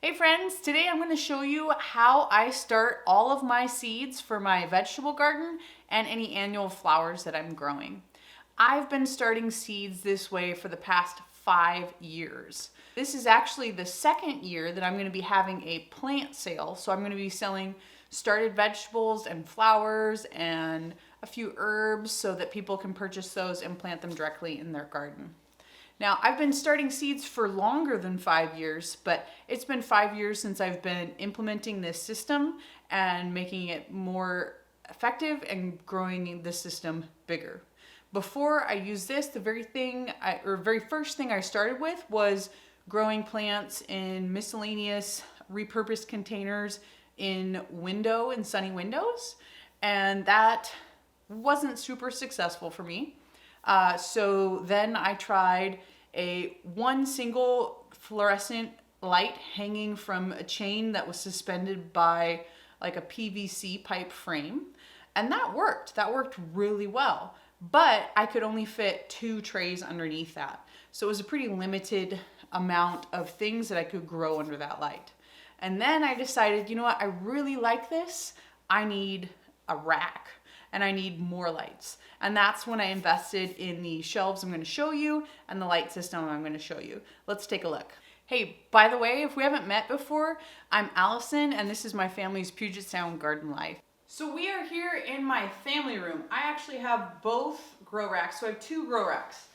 Hey friends, today I'm going to show you how I start all of my seeds for my vegetable garden and any annual flowers that I'm growing. I've been starting seeds this way for the past 5 years. This is actually the second year that I'm going to be having a plant sale, so I'm going to be selling started vegetables and flowers and a few herbs so that people can purchase those and plant them directly in their garden. Now, I've been starting seeds for longer than 5 years, but it's been 5 years since I've been implementing this system and making it more effective and growing the system bigger. Before I used this, the very first thing I started with was growing plants in miscellaneous repurposed containers in window and sunny windows, and that wasn't super successful for me. So then I tried one single fluorescent light hanging from a chain that was suspended by like a PVC pipe frame. And that worked. That worked really well. But I could only fit 2 trays underneath that. So it was a pretty limited amount of things that I could grow under that light. And then I decided, you know what, I really like this. I need a rack. And I need more lights. And that's when I invested in the shelves I'm going to show you and the light system I'm going to show you. Let's take a look. Hey, by the way, if we haven't met before, I'm Allison and this is my family's Puget Sound garden life. So we are here in my family room. I actually have both grow racks. So I have 2 grow racks.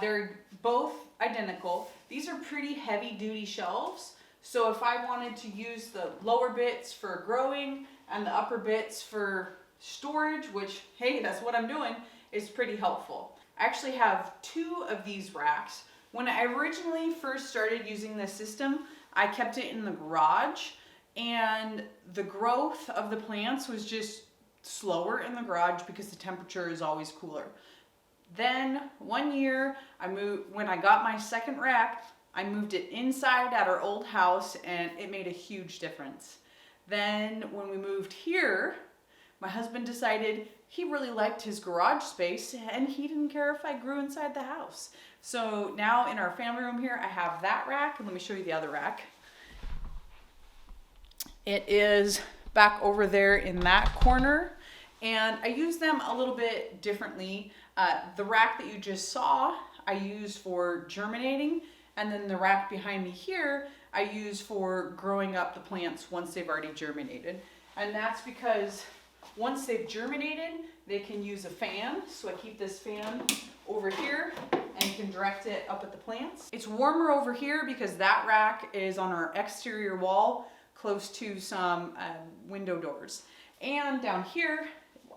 They're both identical. These are pretty heavy duty shelves. So if I wanted to use the lower bits for growing and the upper bits for storage, which, hey, that's what I'm doing, is pretty helpful. I actually have 2 of these racks. When I originally first started using this system, I kept it in the garage, and the growth of the plants was just slower in the garage because the temperature is always cooler. Then one year, when I got my second rack, I moved it inside at our old house, and it made a huge difference. Then when we moved here, my husband decided he really liked his garage space and he didn't care if I grew inside the house. So now in our family room here, I have that rack, and let me show you the other rack. It is back over there in that corner, and I use them a little bit differently. The rack that you just saw, I use for germinating, and then the rack behind me here, I use for growing up the plants once they've already germinated. And that's because once they've germinated, they can use a fan. So I keep this fan over here and can direct it up at the plants. It's warmer over here because that rack is on our exterior wall close to some window doors. And down here,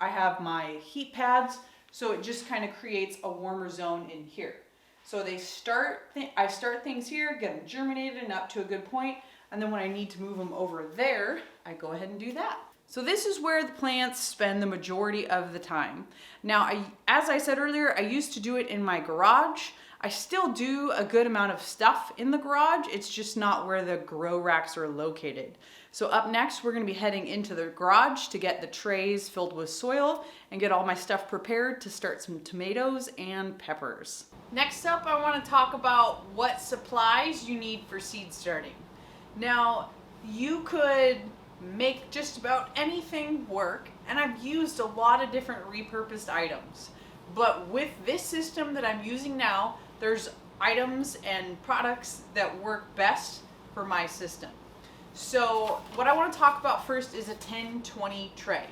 I have my heat pads. So it just kind of creates a warmer zone in here. So I start things here, get them germinated and up to a good point. And then when I need to move them over there, I go ahead and do that. So this is where the plants spend the majority of the time. Now, as I said earlier, I used to do it in my garage. I still do a good amount of stuff in the garage. It's just not where the grow racks are located. So up next, we're gonna be heading into the garage to get the trays filled with soil and get all my stuff prepared to start some tomatoes and peppers. Next up, I wanna talk about what supplies you need for seed starting. Now, you could make just about anything work, and I've used a lot of different repurposed items. But with this system that I'm using now, there's items and products that work best for my system. So what I want to talk about first is a 10-20 tray.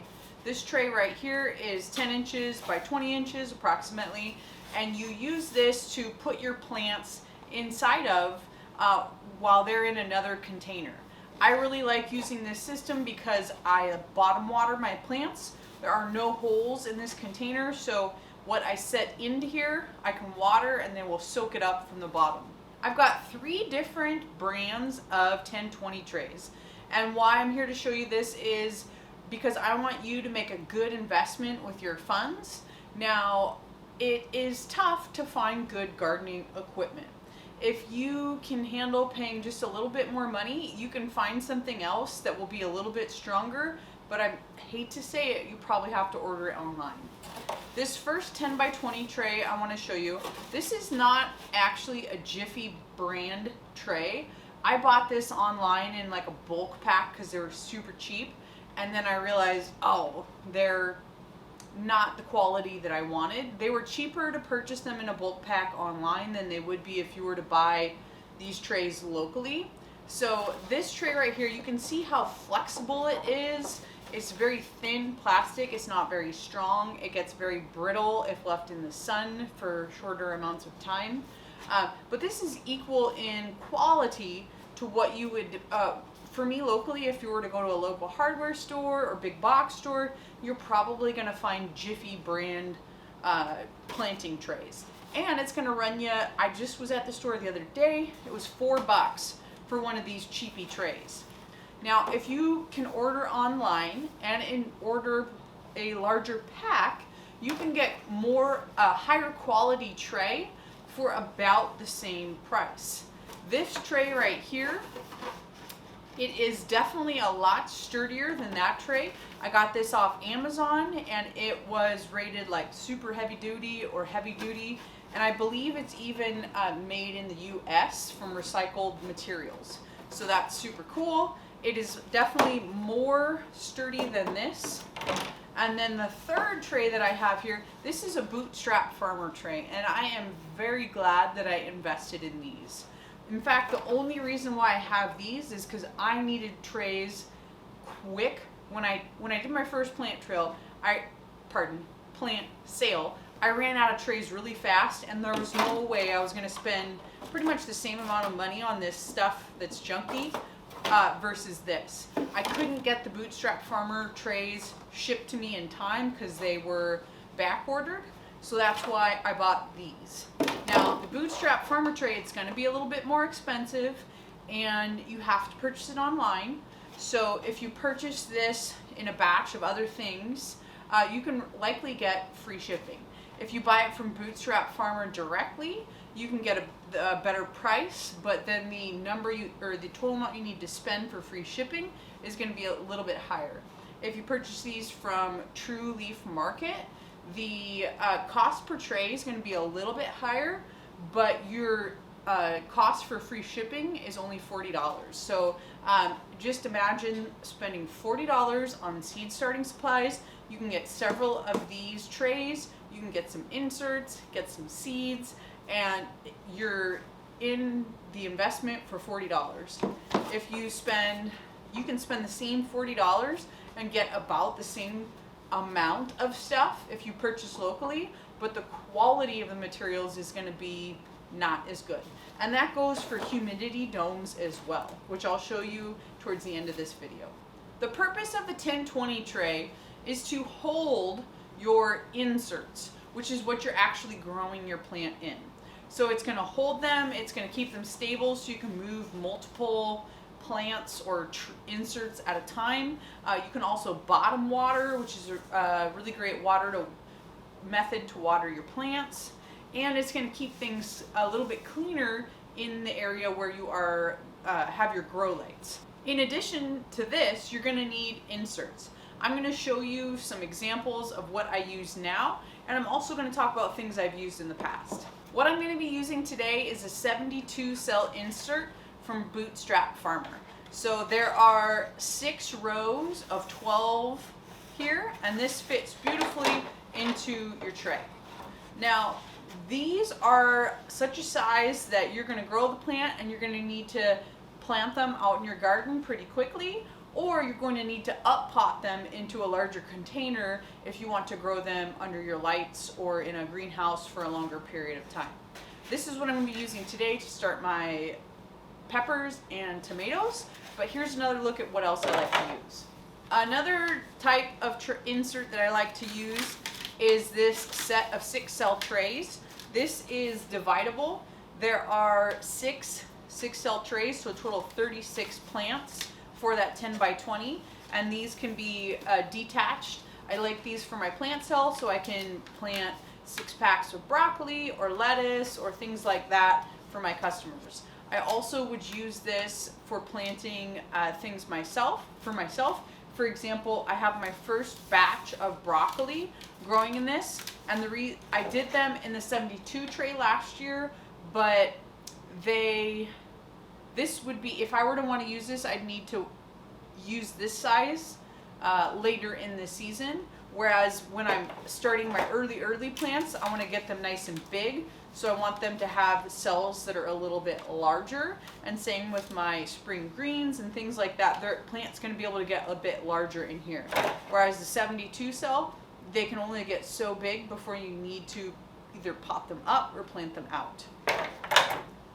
This tray right here is 10 inches by 20 inches approximately, and you use this to put your plants inside of while they're in another container. I really like using this system because I bottom water my plants. There are no holes in this container, so what I set into here, I can water and then we'll soak it up from the bottom. I've got 3 different brands of 10-20 trays. And why I'm here to show you this is because I want you to make a good investment with your funds. Now, it is tough to find good gardening equipment. If you can handle paying just a little bit more money, you can find something else that will be a little bit stronger, but I hate to say it, you probably have to order it online. This first 10 by 20 tray I want to show you, this is not actually a Jiffy brand tray. I bought this online in like a bulk pack because they were super cheap. And then I realized, oh, they're not the quality that I wanted. They were cheaper to purchase them in a bulk pack online than they would be if you were to buy these trays locally. So this tray right here, you can see how flexible it is. It's very thin plastic. It's not very strong. It gets very brittle if left in the sun for shorter amounts of time. But this is equal in quality to what you would, for me locally, if you were to go to a local hardware store or big box store, you're probably going to find Jiffy brand planting trays. And it's going to run you, I just was at the store the other day, it was $4 for one of these cheapy trays. Now, if you can order online and order a larger pack, you can get a higher quality tray for about the same price. This tray right here, it is definitely a lot sturdier than that tray. I got this off Amazon and it was rated like super heavy duty or heavy duty. And I believe it's even made in the US from recycled materials. So that's super cool. It is definitely more sturdy than this. And then the third tray that I have here, this is a Bootstrap Farmer tray, and I am very glad that I invested in these. In fact, the only reason why I have these is because I needed trays quick. When I did my first plant sale, I ran out of trays really fast, and there was no way I was going to spend pretty much the same amount of money on this stuff that's junky versus this. I couldn't get the Bootstrap Farmer trays shipped to me in time because they were back ordered, so that's why I bought these. Now, the Bootstrap Farmer tray, it's going to be a little bit more expensive, and you have to purchase it online. So if you purchase this in a batch of other things, you can likely get free shipping. If you buy it from Bootstrap Farmer directly, you can get a better price, but then the total amount you need to spend for free shipping is going to be a little bit higher. If you purchase these from True Leaf Market, the cost per tray is going to be a little bit higher, but your cost for free shipping is only $40. So just imagine spending $40 on seed starting supplies. You can get several of these trays, you can get some inserts, get some seeds, and you're in the investment for $40. If you can spend the same $40 and get about the same amount of stuff if you purchase locally, but the quality of the materials is going to be not as good. And that goes for humidity domes as well, which I'll show you towards the end of this video. The purpose of the 1020 tray is to hold your inserts, which is what you're actually growing your plant in. So it's going to hold them, it's going to keep them stable so you can move multiple plants or inserts at a time. You can also bottom water, which is a really great method to water your plants. And it's going to keep things a little bit cleaner in the area where you have your grow lights. In addition to this, you're going to need inserts. I'm going to show you some examples of what I use now, and I'm also going to talk about things I've used in the past. What I'm going to be using today is a 72 cell insert from Bootstrap Farmer. So there are 6 rows of 12 here, and this fits beautifully into your tray. Now, these are such a size that you're going to grow the plant and you're going to need to plant them out in your garden pretty quickly, or you're going to need to up pot them into a larger container if you want to grow them under your lights or in a greenhouse for a longer period of time. This is what I'm going to be using today to start my peppers and tomatoes, but here's another look at what else I like to use. Another type of insert that I like to use is this set of 6 cell trays. This is dividable. There are 6 cell trays, so a total of 36 plants for that 10 by 20, and these can be detached. I like these for my plant cell so I can plant 6 packs of broccoli or lettuce or things like that for my customers. I also would use this for planting things for myself. For example, I have my first batch of broccoli growing in this, and I did them in the 72 tray last year, but they This would be, if I were to want to use this, I'd need to use this size later in the season. Whereas when I'm starting my early plants, I want to get them nice and big. So I want them to have cells that are a little bit larger. And same with my spring greens and things like that. Their plant's going to be able to get a bit larger in here. Whereas the 72 cell, they can only get so big before you need to either pot them up or plant them out.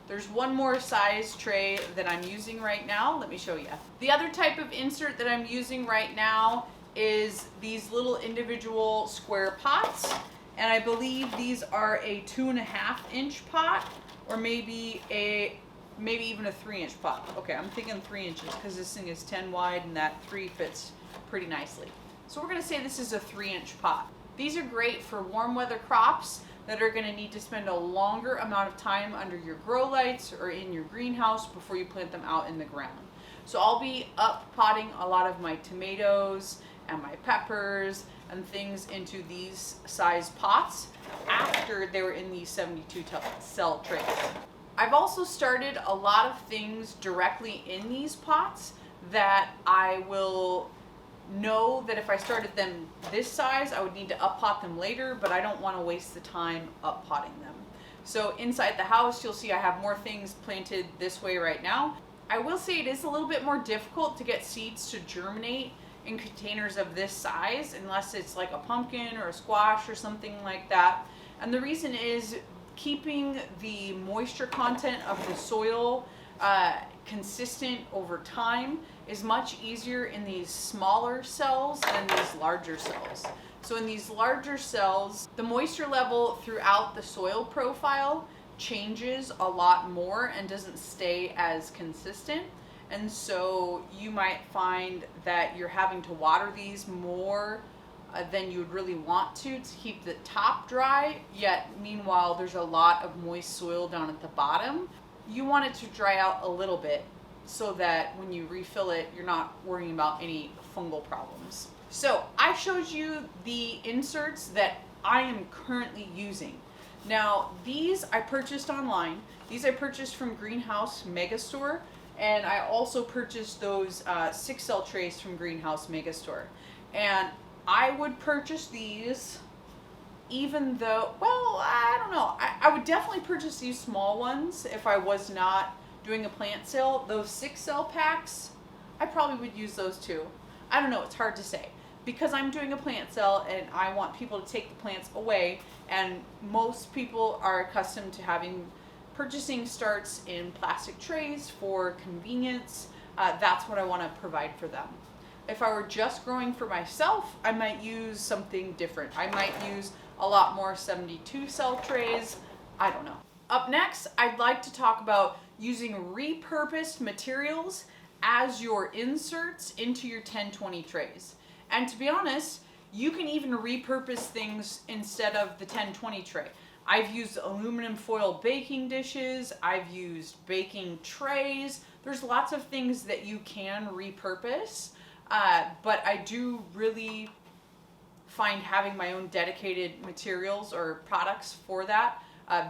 There's one more size tray that I'm using right now. Let me show you. The other type of insert that I'm using right now is these little individual square pots. And I believe these are a 2.5 inch pot, or maybe even a 3-inch pot. Okay, I'm thinking 3 inches because this thing is 10 wide and that 3 fits pretty nicely. So we're gonna say this is a 3-inch pot. These are great for warm weather crops that are gonna need to spend a longer amount of time under your grow lights or in your greenhouse before you plant them out in the ground. So I'll be up potting a lot of my tomatoes and my peppers and things into these size pots after they were in these 72 cell trays. I've also started a lot of things directly in these pots that I will know that if I started them this size, I would need to up pot them later, but I don't want to waste the time up potting them. So inside the house, you'll see I have more things planted this way right now. I will say it is a little bit more difficult to get seeds to germinate in containers of this size unless it's like a pumpkin or a squash or something like that. And the reason is keeping the moisture content of the soil consistent over time is much easier in these smaller cells than these larger cells. So in these larger cells, the moisture level throughout the soil profile changes a lot more and doesn't stay as consistent. And so you might find that you're having to water these more than you would really want to keep the top dry, yet meanwhile there's a lot of moist soil down at the bottom. You want it to dry out a little bit so that when you refill it, you're not worrying about any fungal problems. So I showed you the inserts that I am currently using. Now these I purchased online. These I purchased from Greenhouse Megastore. And I also purchased those 6-cell trays from Greenhouse Megastore. And I would purchase these even though, well, I don't know. I would definitely purchase these small ones if I was not doing a plant sale. Those 6-cell packs, I probably would use those too. I don't know, it's hard to say. Because I'm doing a plant sale and I want people to take the plants away, and most people are accustomed to purchasing starts in plastic trays for convenience. That's what I want to provide for them. If I were just growing for myself, I might use something different. I might use a lot more 72 cell trays. I don't know. Up next, I'd like to talk about using repurposed materials as your inserts into your 1020 trays. And to be honest, you can even repurpose things instead of the 1020 tray. I've used aluminum foil baking dishes. I've used baking trays. There's lots of things that you can repurpose, but I do really find having my own dedicated materials or products for that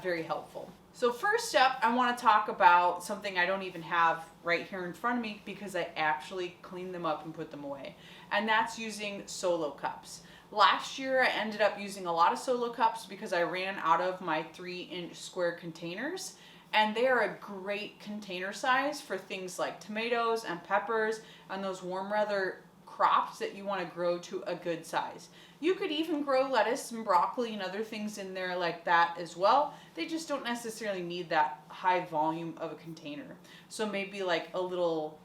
very helpful. So first up, I want to talk about something I don't even have right here in front of me because I actually cleaned them up and put them away, and that's using Solo cups. Last year, I ended up using a lot of Solo cups because I ran out of my 3-inch square containers, and they are a great container size for things like tomatoes and peppers and those warm weather crops that you want to grow to a good size. You could even grow lettuce and broccoli and other things in there like that as well. They just don't necessarily need that high volume of a container. So maybe like a little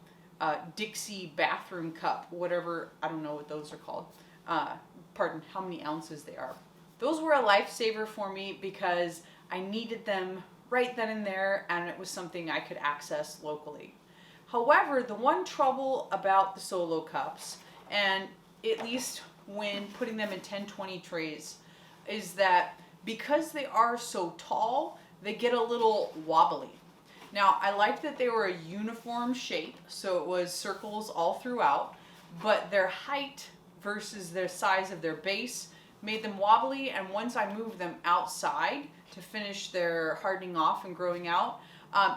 Dixie bathroom cup, whatever, I don't know what those are called. Pardon, how many ounces they are. Those were a lifesaver for me because I needed them right then and there, and it was something I could access locally. However, the one trouble about the Solo cups, and at least when putting them in 1020 trays, is that because they are so tall, they get a little wobbly. Now, I liked that they were a uniform shape, so it was circles all throughout, but their height versus the size of their base made them wobbly, and once I moved them outside to finish their hardening off and growing out,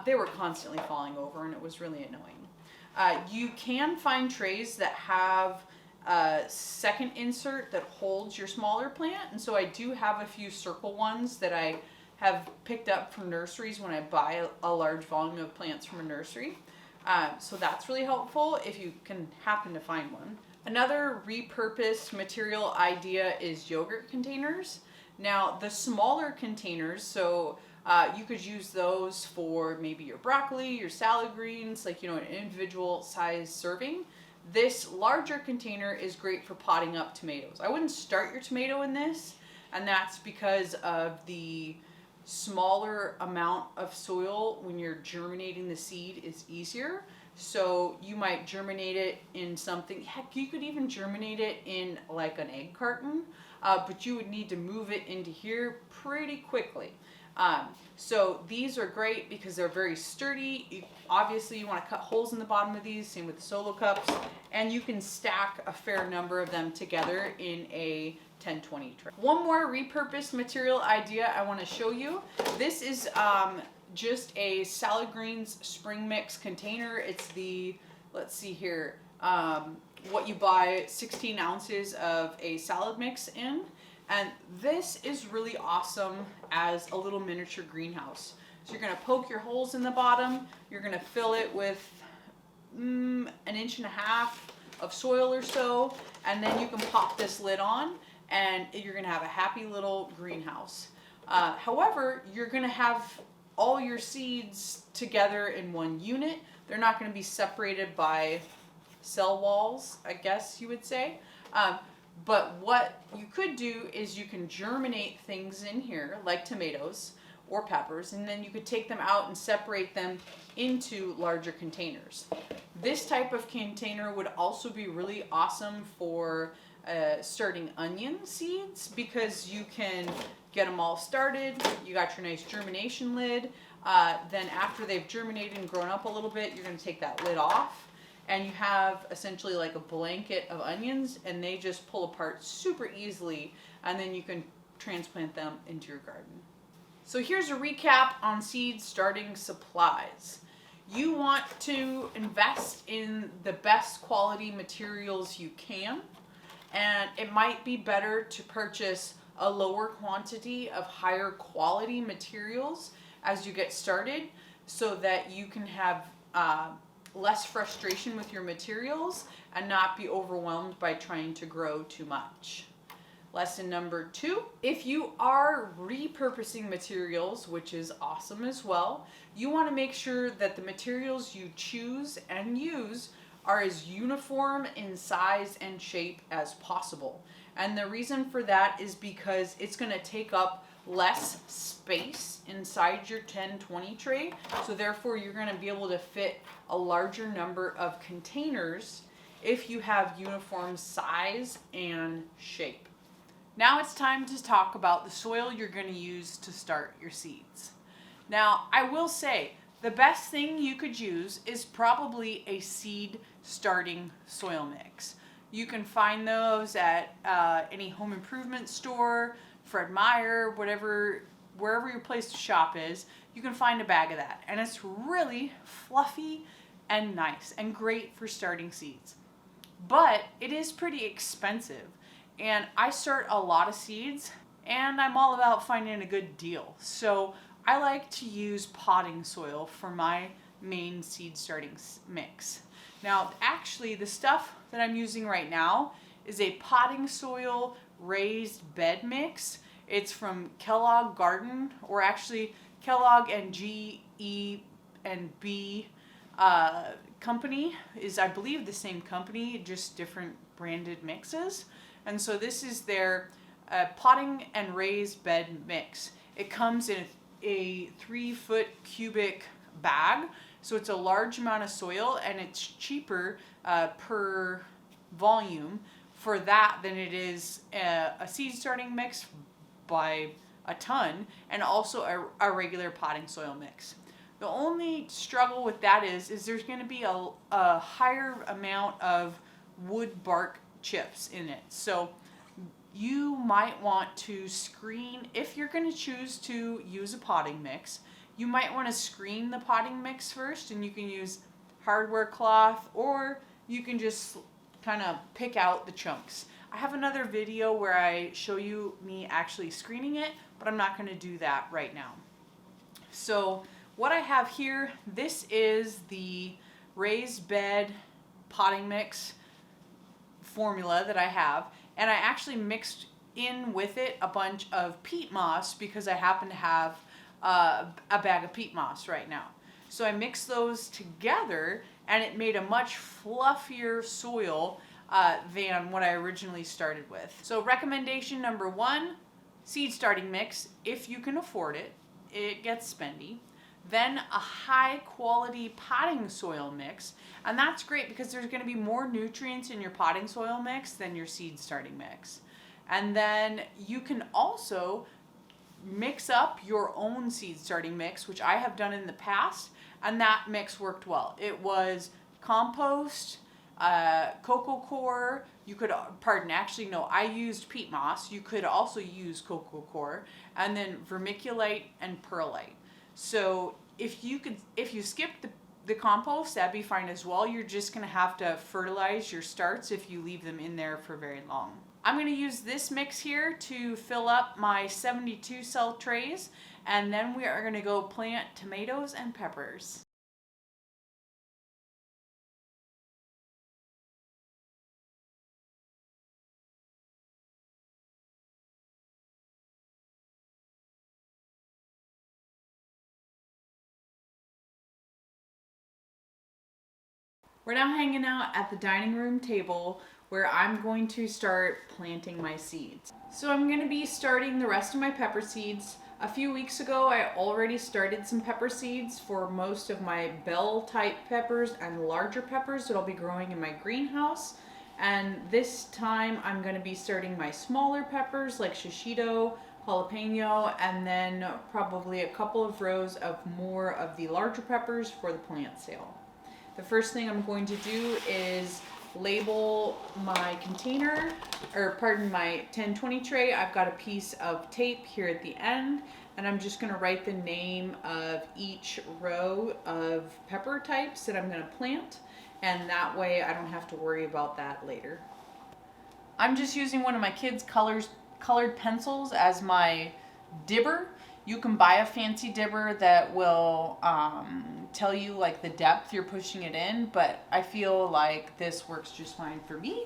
They were constantly falling over and it was really annoying. You can find trays that have a second insert that holds your smaller plant, and so I do have a few circle ones that I have picked up from nurseries when I buy a large volume of plants from a nursery. So that's really helpful if you can happen to find one. Another repurposed material idea is yogurt containers. Now the smaller containers, so you could use those for maybe your broccoli, your salad greens, like, an individual size serving. This larger container is great for potting up tomatoes. I wouldn't start your tomato in this, and that's because of the smaller amount of soil when you're germinating the seed is easier. So you might germinate it in something, heck, you could even germinate it in like an egg carton, but you would need to move it into here pretty quickly. So these are great because they're very sturdy. Obviously you want to cut holes in the bottom of these, same with the solo cups, and you can stack a fair number of them together in a 10-20 tray. One more repurposed material idea I want to show you. This is just a salad greens spring mix container. It's the, let's see here, what you buy 16 ounces of a salad mix in. And this is really awesome as a little miniature greenhouse. So you're going to poke your holes in the bottom. You're going to fill it with 1.5 inches of soil or so. And then you can pop this lid on and you're going to have a happy little greenhouse. However, you're going to have all your seeds together in one unit. They're not going to be separated by cell walls, I guess you would say. But what you could do is you can germinate things in here, like tomatoes or peppers, and then you could take them out and separate them into larger containers. This type of container would also be really awesome for starting onion seeds, because you can get them all started. You got your nice germination lid. Then after they've germinated and grown up a little bit, you're going to take that lid off. And you have essentially like a blanket of onions, and they just pull apart super easily, and then you can transplant them into your garden. So here's a recap on seed starting supplies. You want to invest in the best quality materials you can, and it might be better to purchase a lower quantity of higher quality materials as you get started, so that you can have less frustration with your materials and not be overwhelmed by trying to grow too much. Lesson number 2, if you are repurposing materials, which is awesome as well, you want to make sure that the materials you choose and use are as uniform in size and shape as possible. And the reason for that is because it's going to take up less space inside your 10-20 tray, so therefore you're going to be able to fit a larger number of containers if you have uniform size and shape. Now it's time to talk about the soil you're going to use to start your seeds. Now I will say the best thing you could use is probably a seed starting soil mix. You can find those at any home improvement store, Fred Meyer, wherever your place to shop is. You can find a bag of that, and it's really fluffy and nice and great for starting seeds. But it is pretty expensive, and I start a lot of seeds, and I'm all about finding a good deal. So I like to use potting soil for my main seed starting mix. Now, actually, the stuff that I'm using right now is a potting soil raised bed mix. It's from Kellogg Garden, or actually Kellogg and G.E. and B company is, I believe, the same company, just different branded mixes. And so this is their potting and raised bed mix. It comes in a 3-foot cubic bag, so it's a large amount of soil, and it's cheaper per volume for that than it is a seed starting mix by a ton, and also a regular potting soil mix. The only struggle with that is there's going to be a higher amount of wood bark chips in it. So you might want to screen, if you're going to choose to use a potting mix, you might want to screen the potting mix first, and you can use hardware cloth, or you can just kind of pick out the chunks. I have another video where I show you me actually screening it, but I'm not going to do that right now. So what I have here, this is the raised bed potting mix formula that I have, and I actually mixed in with it a bunch of peat moss because I happen to have a bag of peat moss right now. So I mixed those together, and it made a much fluffier soil than what I originally started with. So recommendation number 1, seed starting mix, if you can afford it. It gets spendy. Then a high quality potting soil mix, and that's great because there's going to be more nutrients in your potting soil mix than your seed starting mix. And then you can also mix up your own seed starting mix, which I have done in the past, and that mix worked well. It was compost, coco coir. You could, I used peat moss. You could also use coco coir, and then vermiculite and perlite. So if you skip the compost, that'd be fine as well. You're just gonna have to fertilize your starts if you leave them in there for very long. I'm gonna use this mix here to fill up my 72 cell trays, and then we are gonna go plant tomatoes and peppers. We're now hanging out at the dining room table where I'm going to start planting my seeds. So I'm going to be starting the rest of my pepper seeds. A few weeks ago, I already started some pepper seeds for most of my bell type peppers and larger peppers that I'll be growing in my greenhouse. And this time I'm going to be starting my smaller peppers like shishito, jalapeno, and then probably a couple of rows of more of the larger peppers for the plant sale. The first thing I'm going to do is label my container, my 1020 tray. I've got a piece of tape here at the end, and I'm just going to write the name of each row of pepper types that I'm going to plant, and that way I don't have to worry about that later. I'm just using one of my kids' colored pencils as my dibber. You can buy a fancy dibber that will tell you like the depth you're pushing it in, but I feel like this works just fine for me.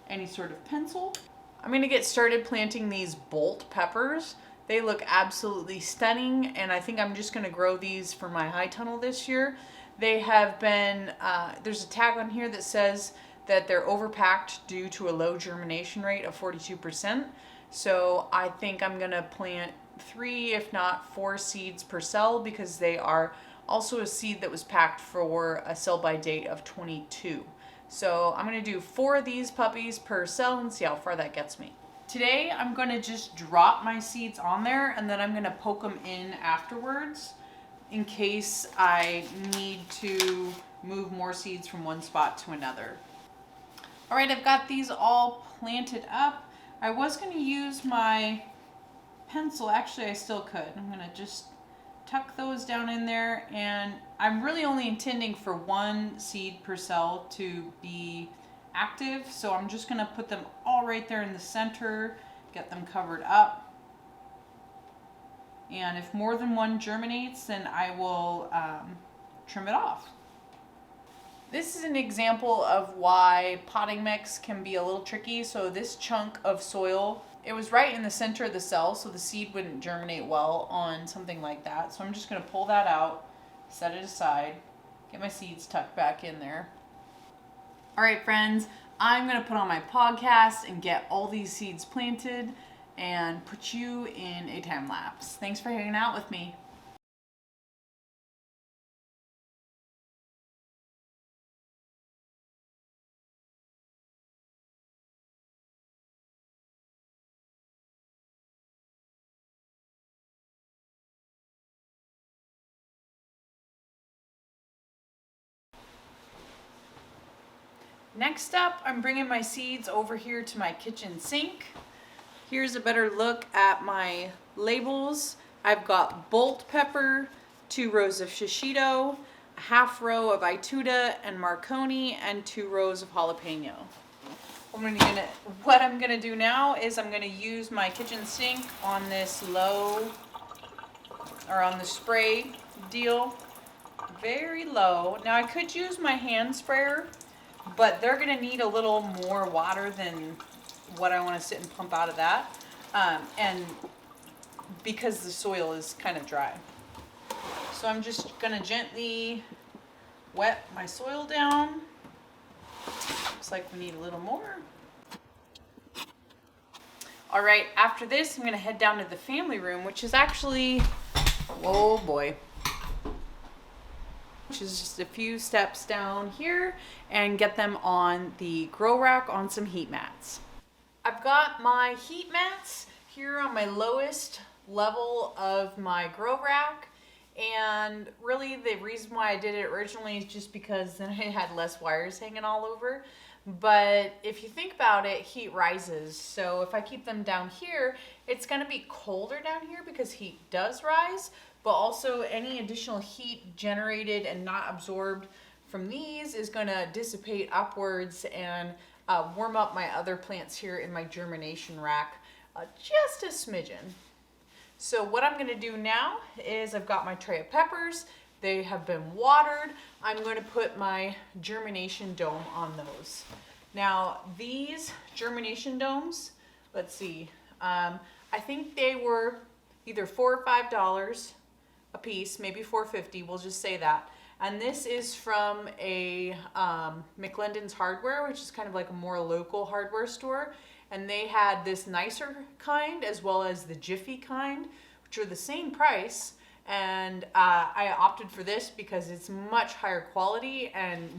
Any sort of pencil. I'm going to get started planting these bolt peppers. They look absolutely stunning, and I think I'm just going to grow these for my high tunnel this year. They have been, there's a tag on here that says that they're overpacked due to a low germination rate of 42%. So I think I'm going to plant 3, if not 4 seeds per cell, because they are also a seed that was packed for a sell by date of 22. So I'm going to do 4 of these puppies per cell and see how far that gets me. Today I'm going to just drop my seeds on there, and then I'm going to poke them in afterwards in case I need to move more seeds from one spot to another. All right, I've got these all planted up. I was going to use my pencil. Actually, I still could. I'm going to just tuck those down in there, and I'm really only intending for 1 seed per cell to be active, so I'm just going to put them all right there in the center, get them covered up, and if more than 1 germinates, then I will trim it off. This is an example of why potting mix can be a little tricky. So this chunk of soil, it was right in the center of the cell, so the seed wouldn't germinate well on something like that. So I'm just going to pull that out, set it aside, get my seeds tucked back in there. All right, friends, I'm going to put on my podcast and get all these seeds planted and put you in a time lapse. Thanks for hanging out with me. Next up, I'm bringing my seeds over here to my kitchen sink. Here's a better look at my labels. I've got bolt pepper, 2 rows of shishito, a half row of ituda and marconi, and 2 rows of jalapeno. What I'm gonna do now is I'm gonna use my kitchen sink on this low, or on the spray deal, very low. Now I could use my hand sprayer, but they're gonna need a little more water than what I wanna sit and pump out of that. And because the soil is kind of dry. So I'm just gonna gently wet my soil down. Looks like we need a little more. All right, after this, I'm gonna head down to the family room, which is actually, oh boy, which is just a few steps down here, and get them on the grow rack on some heat mats. I've got my heat mats here on my lowest level of my grow rack, and really the reason why I did it originally is just because then I had less wires hanging all over. But if you think about it, heat rises. So if I keep them down here, it's gonna be colder down here because heat does rise, but also any additional heat generated and not absorbed from these is gonna dissipate upwards and warm up my other plants here in my germination rack just a smidgen. So what I'm gonna do now is I've got my tray of peppers. They have been watered. I'm going to put my germination dome on those. Now these germination domes, let's see, I think they were either $4 or $5 a piece, maybe $4.50, we'll just say that. And this is from a McLendon's Hardware, which is kind of like a more local hardware store. And they had this nicer kind as well as the Jiffy kind, which are the same price. And I opted for this because it's much higher quality and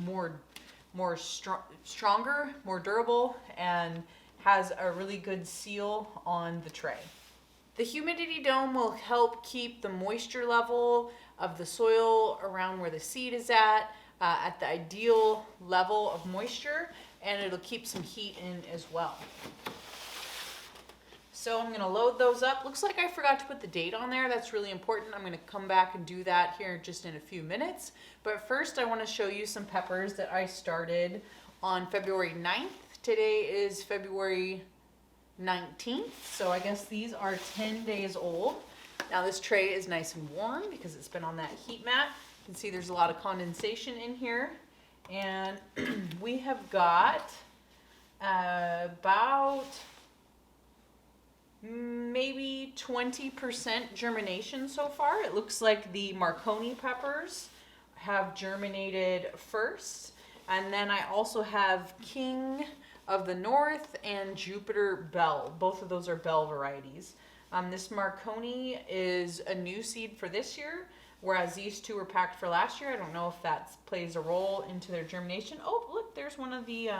stronger, more durable, and has a really good seal on the tray. The humidity dome will help keep the moisture level of the soil around where the seed is at the ideal level of moisture, and it'll keep some heat in as well. So I'm gonna load those up. Looks like I forgot to put the date on there. That's really important. I'm gonna come back and do that here just in a few minutes. But first I wanna show you some peppers that I started on February 9th. Today is February 19th. So I guess these are 10 days old. Now this tray is nice and warm because it's been on that heat mat. You can see there's a lot of condensation in here. And we have got about maybe 20% germination so far. It looks like the Marconi peppers have germinated first. And then I also have King of the North and Jupiter Bell. Both of those are Bell varieties. This Marconi is a new seed for this year, whereas these two were packed for last year. I don't know if that plays a role into their germination. Oh, look, there's one of the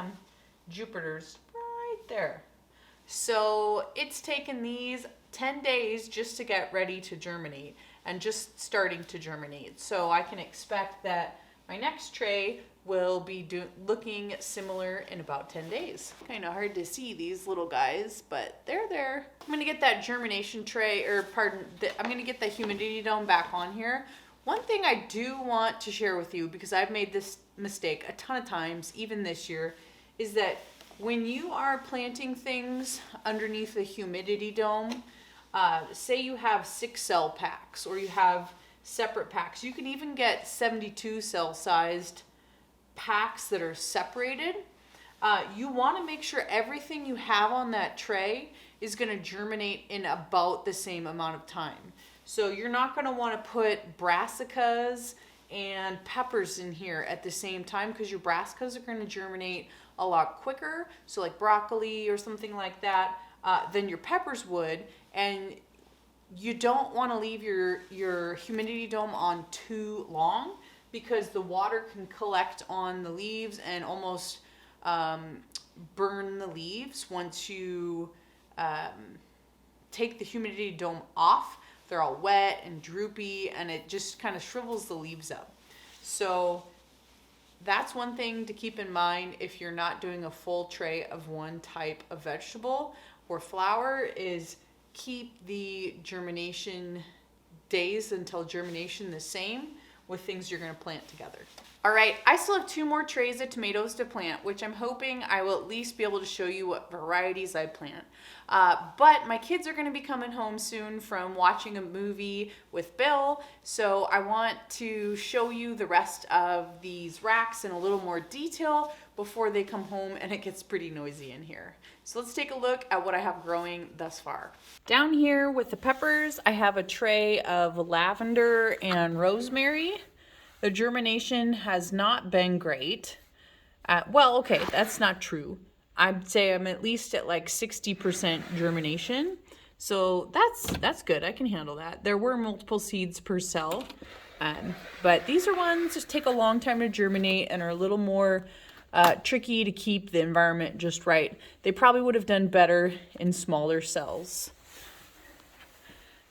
Jupiters right there. So it's taken these 10 days just to get ready to germinate and just starting to germinate. So I can expect that my next tray will be looking similar in about 10 days. Kind of hard to see these little guys, but they're there. I'm gonna get that germination tray, I'm gonna get the humidity dome back on here. One thing I do want to share with you, because I've made this mistake a ton of times, even this year, is that when you are planting things underneath a humidity dome, say you have 6 cell packs or you have separate packs, you can even get 72 cell sized packs that are separated. You want to make sure everything you have on that tray is going to germinate in about the same amount of time. So you're not going to want to put brassicas and peppers in here at the same time, because your brassicas are going to germinate a lot quicker, so like broccoli or something like that, than your peppers would. And you don't want to leave your humidity dome on too long, because the water can collect on the leaves and almost burn the leaves once you take the humidity dome off. They're all wet and droopy, and it just kind of shrivels the leaves up. So that's one thing to keep in mind if you're not doing a full tray of one type of vegetable or flower, is keep the germination days until germination the same with things you're going to plant together. All right, I still have 2 more trays of tomatoes to plant, which I'm hoping I will at least be able to show you what varieties I plant. But my kids are going to be coming home soon from watching a movie with Bill, so I want to show you the rest of these racks in a little more detail before they come home and it gets pretty noisy in here. So let's take a look at what I have growing thus far. Down here with the peppers, I have a tray of lavender and rosemary. The germination has not been great. Well, okay, that's not true. I'd say I'm at least at like 60% germination. So that's good. I can handle that. There were multiple seeds per cell. But these are ones that take a long time to germinate and are a little more tricky to keep the environment just right. They probably would have done better in smaller cells.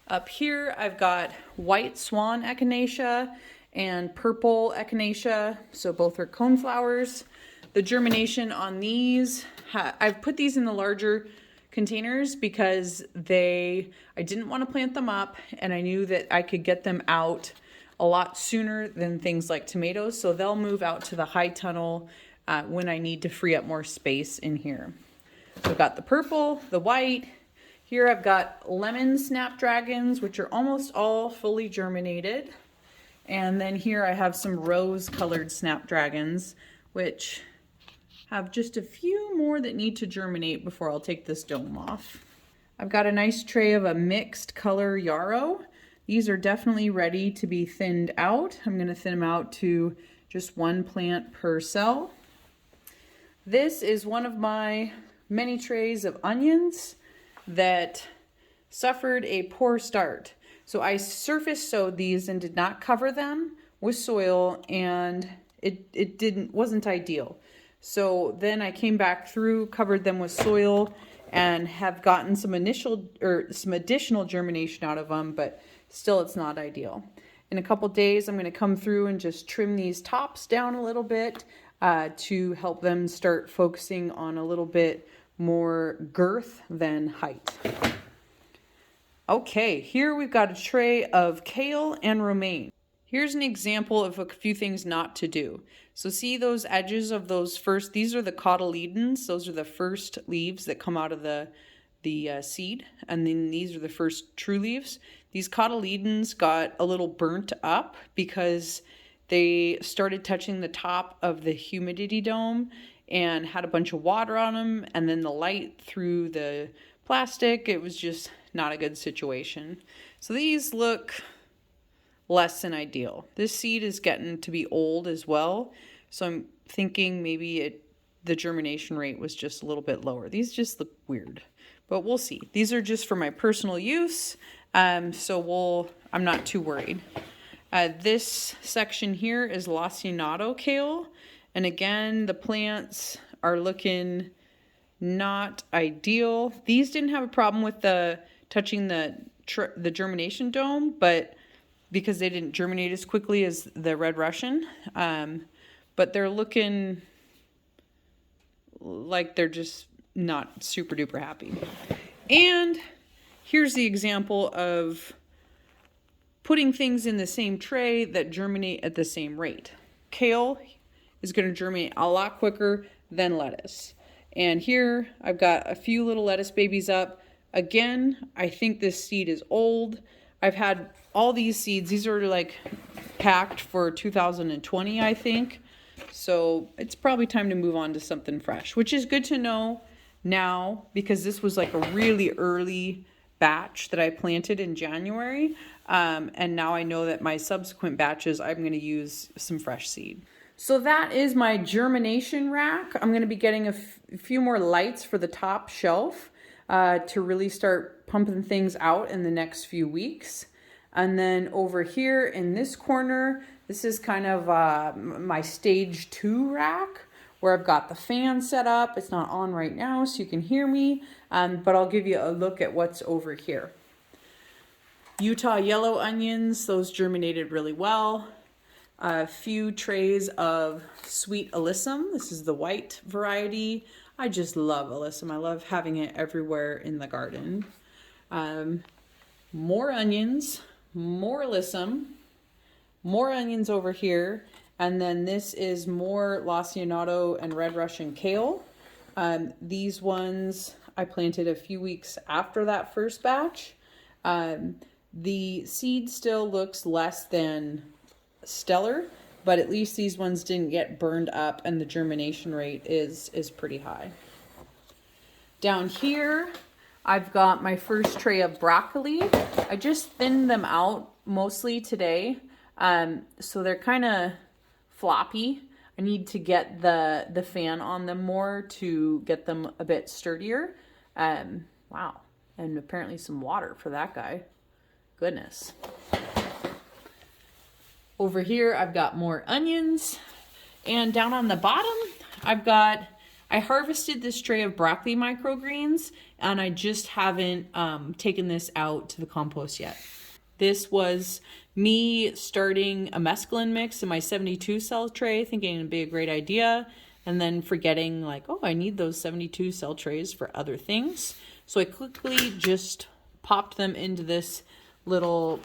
Up here, I've got white swan echinacea and purple echinacea, so both are coneflowers. The germination on these, I've put these in the larger containers because I didn't want to plant them up, and I knew that I could get them out a lot sooner than things like tomatoes, so they'll move out to the high tunnel when I need to free up more space in here. So I've got the purple, the white. Here I've got lemon snapdragons, which are almost all fully germinated. And then here I have some rose-colored snapdragons, which have just a few more that need to germinate before I'll take this dome off. I've got a nice tray of a mixed color yarrow. These are definitely ready to be thinned out. I'm going to thin them out to just 1 plant per cell. This is one of my many trays of onions that suffered a poor start. So I surface sowed these and did not cover them with soil, and it wasn't ideal. So then I came back through, covered them with soil, and have gotten some additional germination out of them, but still it's not ideal. In a couple days, I'm going to come through and just trim these tops down a little bit to help them start focusing on a little bit more girth than height. Okay, here we've got a tray of kale and romaine. Here's an example of a few things not to do. So see those edges of those first, these are the cotyledons. Those are the first leaves that come out of the seed. And then these are the first true leaves. These cotyledons got a little burnt up because they started touching the top of the humidity dome and had a bunch of water on them. And then the light through the plastic, it was just not a good situation. So these look less than ideal. This seed is getting to be old as well. So I'm thinking maybe the germination rate was just a little bit lower. These just look weird, but we'll see. These are just for my personal use. So I'm not too worried. This section here is lacinato kale. And again, the plants are looking not ideal. These didn't have a problem with touching the germination dome, but because they didn't germinate as quickly as the Red Russian. But they're looking like they're just not super duper happy. And here's the example of putting things in the same tray that germinate at the same rate. Kale is going to germinate a lot quicker than lettuce. And here I've got a few little lettuce babies up. Again, I think this seed is old. I've had all these seeds. These are like packed for 2020, I think. So it's probably time to move on to something fresh, which is good to know now because this was like a really early batch that I planted in January. And now I know that my subsequent batches, I'm going to use some fresh seed. So that is my germination rack. I'm going to be getting a few more lights for the top shelf to really start pumping things out in the next few weeks. And then over here in this corner, this is kind of my stage 2 rack where I've got the fan set up. It's not on right now so you can hear me, but I'll give you a look at what's over here. Utah yellow onions, those germinated really well. A few trays of sweet alyssum. This is the white variety. I just love alyssum. I love having it everywhere in the garden. More onions. more alyssum, more onions over here, and then this is more lacinato and red Russian kale. These ones I planted a few weeks after that first batch. The seed still looks less than stellar, but at least these ones didn't get burned up and the germination rate is pretty high. Down here, I've got my first tray of broccoli. I just thinned them out mostly today. So they're kind of floppy. I need to get the fan on them more to get them a bit sturdier. Wow. And apparently some water for that guy. Goodness. Over here, I've got more onions. And down on the bottom, I harvested this tray of broccoli microgreens, and I just haven't taken this out to the compost yet. This was me starting a mesclun mix in my 72 cell tray, thinking it'd be a great idea, and then forgetting like, oh, I need those 72 cell trays for other things. So I quickly just popped them into this little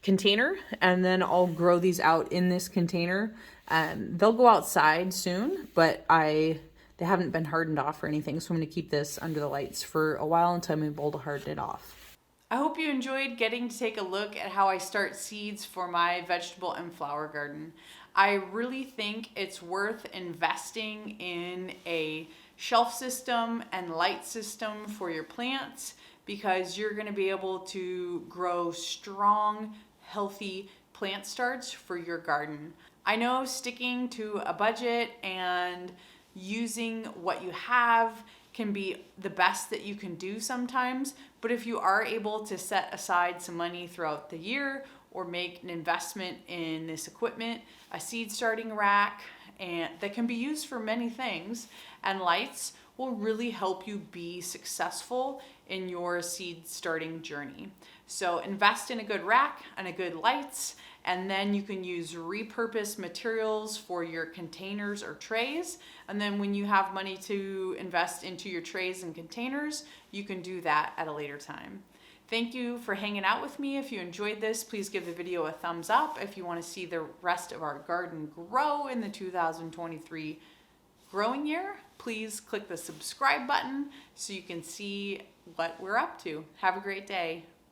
container, and then I'll grow these out in this container. They'll go outside soon, but they haven't been hardened off or anything, so I'm going to keep this under the lights for a while until I'm able to harden it off. I hope you enjoyed getting to take a look at how I start seeds for my vegetable and flower garden. I really think it's worth investing in a shelf system and light system for your plants, because you're going to be able to grow strong, healthy plant starts for your garden. I know sticking to a budget and using what you have can be the best that you can do sometimes, but if you are able to set aside some money throughout the year or make an investment in this equipment, a seed starting rack, and that can be used for many things, and lights will really help you be successful in your seed starting journey. So invest in a good rack and a good lights, and then you can use repurposed materials for your containers or trays. And then when you have money to invest into your trays and containers, you can do that at a later time. Thank you for hanging out with me. If you enjoyed this, please give the video a thumbs up. If you want to see the rest of our garden grow in the 2023 growing year, please click the subscribe button so you can see what we're up to. Have a great day.